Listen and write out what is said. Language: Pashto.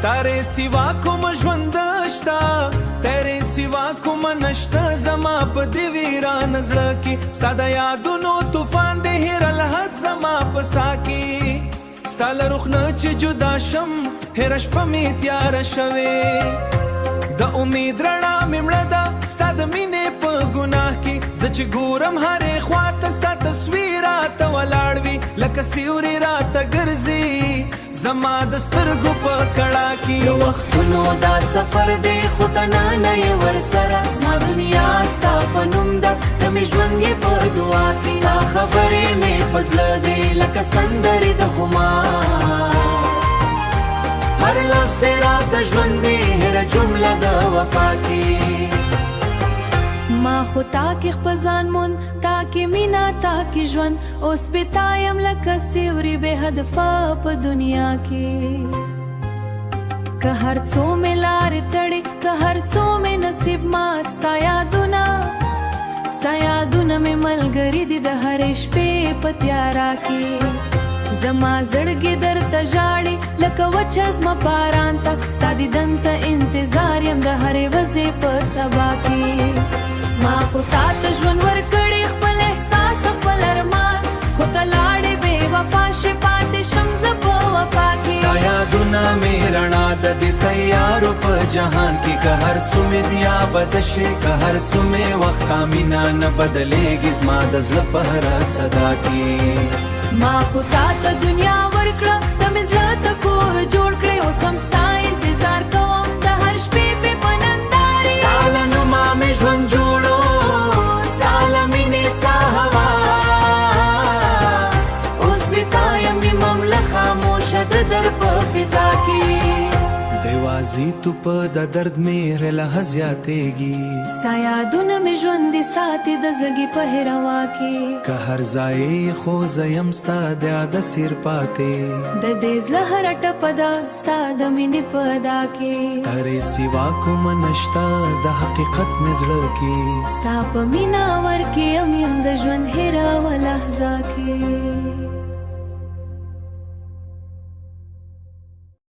تارے سوا کوم ژوند شتا تیرے سوا کوم نشته زما په دې ویران زړه کې ستا د یادونو طوفان د هېر لحظ زما په سا کې ستا له رخ نه چې جدا شم هېره شپه مې تیاره شوې د امید رڼا مې مړه ده ستا د مینې په ګناه کې زه چې ګورم هرې خوا ته ستا تصویر راته ولاړ وي لکه سیوري راته ګرځي زما د سترګو په کړه کې د وختونو دا سفر دی خو تنانه یې ورسره زما دنیا ستا په نوم ده د مې ژوند یې په دعا کې ستا خبرې مې په زړه دی لکه سندرې د خمار هر لفظ دی راته ژوند دی هره جمله د وفا کې ما خو تا کې خپل ځان مون تا کې مینا تا کې ژوند اوس به تا یم لکه سیوري بې هدفه په دنیا کې که هر څو مې لارې تړې که هر څو مې نصیب مات ستا یادونه مې ملګري دي د هرې شپې په تیاره کې زما زړګي درته ژاړي لکه وچه زما باران ته ستا دیدن ته انتظار یم د هرې ورځې په سبا کې زما خو تا ته ژوند ورکړی خپل احساس خپل ارمان خو ته لاړې بې وفا شې پاتې شم زه په وفا کې ستا یادونه مې رڼا ده د تیارو په جهان کې که هر څو مې دیا بد شي که هر څو مې وخته مینا نه بدلېږي زما د زړه په هره صدا کې ما خو تا ته دنیا ورکړه ته مې زړه ته کور جوړ کړی اوس هم ستا انتظار کوم د هر شپې پې په نندارې ستا له نومه مې ژوند جوړو ستا له مینې سا هوا اوس مې تا یم نیمم له خاموشه د در په فضا کې دیوازی تو په د درد مې رله زیاتېږي ستا یادونه مې ژوندې ساتي د زړګي په هېروا کې که هر ځای خو زه یم ستا د یاده سیر پاتې د دې زړه هره ټپه ده ستا د مینې په ادا کې ترې سوا کوم نشته د حقیقت مې زړه کې ستا په مینا ورکې یم د ژوند هېره و لحظه کې